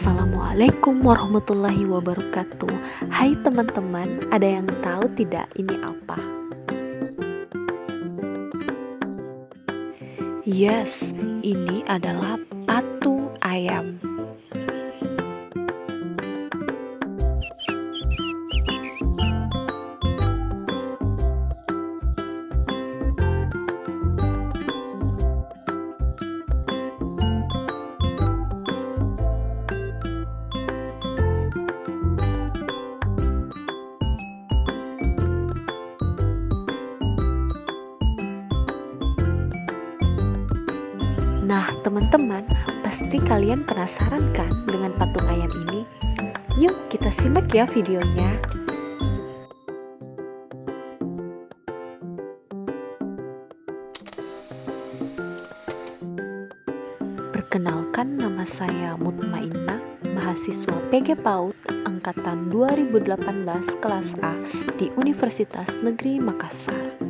Assalamualaikum warahmatullahi wabarakatuh. Hai teman-teman, ada yang tahu tidak ini apa? Yes, ini adalah patung ayam. Nah, teman-teman, pasti kalian penasaran kan dengan patung ayam ini? Yuk, kita simak ya videonya. Perkenalkan, nama saya Mutmainnah, mahasiswa PG PAUD angkatan 2018 kelas A di Universitas Negeri Makassar.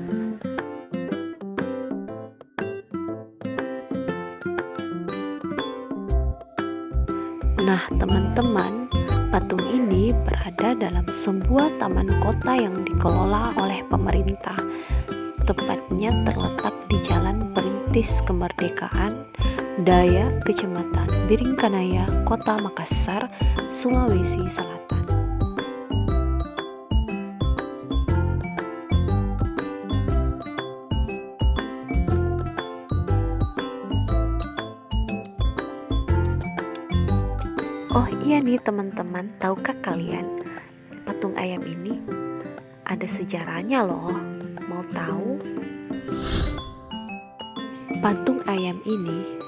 Nah, teman-teman, patung ini berada dalam sebuah taman kota yang dikelola oleh pemerintah. Tepatnya terletak di Jalan Perintis Kemerdekaan, Daya, Kecamatan Biringkanaya, Kota Makassar, Sulawesi Selatan. Oh iya nih teman-teman, tahukah kalian patung ayam ini ada sejarahnya loh? Mau tahu? Patung ayam ini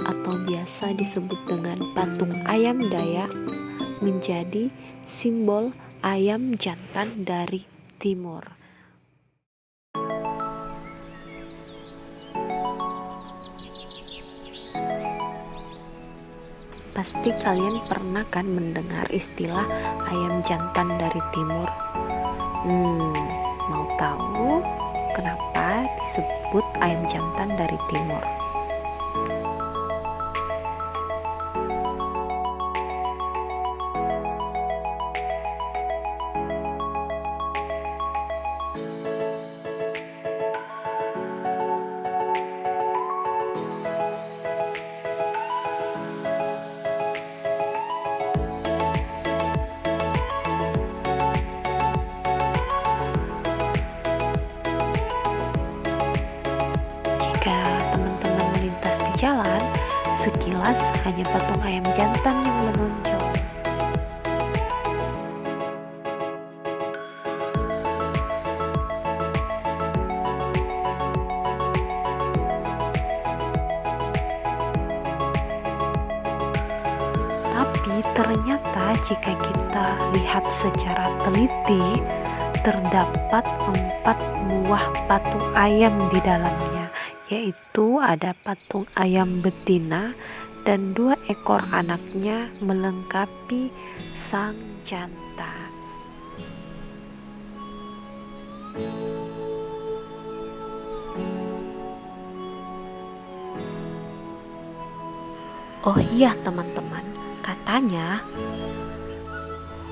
atau biasa disebut dengan patung ayam Dayak menjadi simbol ayam jantan dari timur. Pasti kalian pernah kan mendengar istilah ayam jantan dari timur? Mau tahu kenapa disebut ayam jantan dari timur? Jika teman-teman melintas di jalan, sekilas hanya patung ayam jantan yang menonjol. Tapi ternyata jika kita lihat secara teliti, terdapat 4 buah patung ayam di dalamnya, yaitu ada patung ayam betina dan 2 ekor anaknya melengkapi sang jantan. Oh iya teman-teman, katanya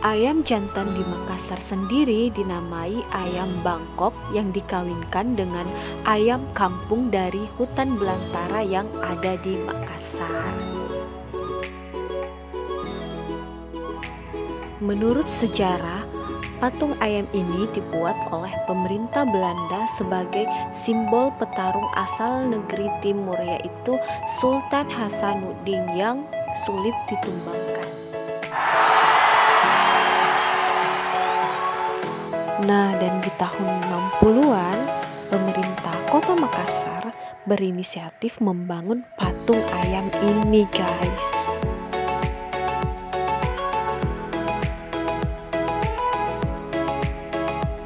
ayam jantan di Makassar sendiri dinamai ayam Bangkok yang dikawinkan dengan ayam kampung dari hutan belantara yang ada di Makassar. Menurut sejarah, patung ayam ini dibuat oleh pemerintah Belanda sebagai simbol petarung asal negeri timur, yaitu Sultan Hasanuddin yang sulit ditumbangkan. Nah, dan di tahun 60-an, pemerintah Kota Makassar berinisiatif membangun patung ayam ini, guys.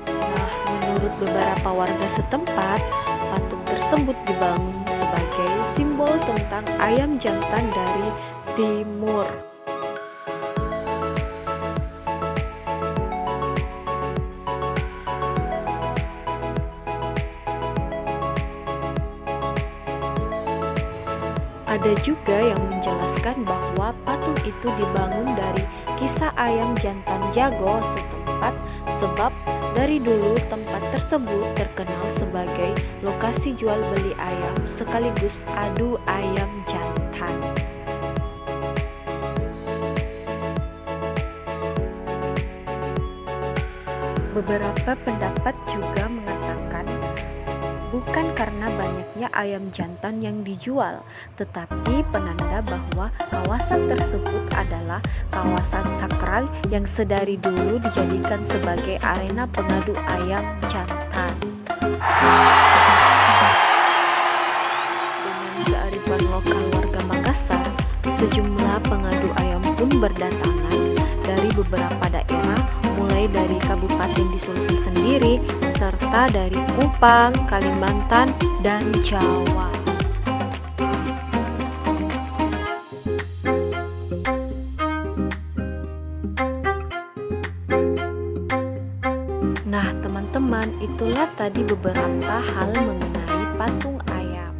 Nah, menurut beberapa warga setempat, patung tersebut dibangun sebagai simbol tentang ayam jantan dari timur. Ada juga yang menjelaskan bahwa patung itu dibangun dari kisah ayam jantan jago setempat, sebab dari dulu tempat tersebut terkenal sebagai lokasi jual beli ayam sekaligus adu ayam jantan. Beberapa pendapat juga mengatakan bukan karena banyaknya ayam jantan yang dijual, tetapi penanda bahwa kawasan tersebut adalah kawasan sakral yang sedari dulu dijadikan sebagai arena pengadu ayam jantan. Dengan kearifan lokal warga Makassar, sejumlah pengadu ayam pun berdatangan dari beberapa daerah, mulai dari kabupaten di Sulsel sendiri, serta dari Kupang, Kalimantan, dan Jawa. Nah, teman-teman, itulah tadi beberapa hal mengenai patung ayam.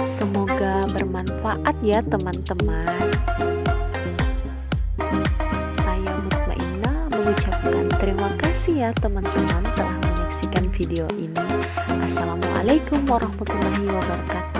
Semoga bermanfaat ya, teman-teman. Saya Mutmainah mengucapkan terima kasih ya teman-teman telah menyaksikan video ini. Assalamualaikum warahmatullahi wabarakatuh.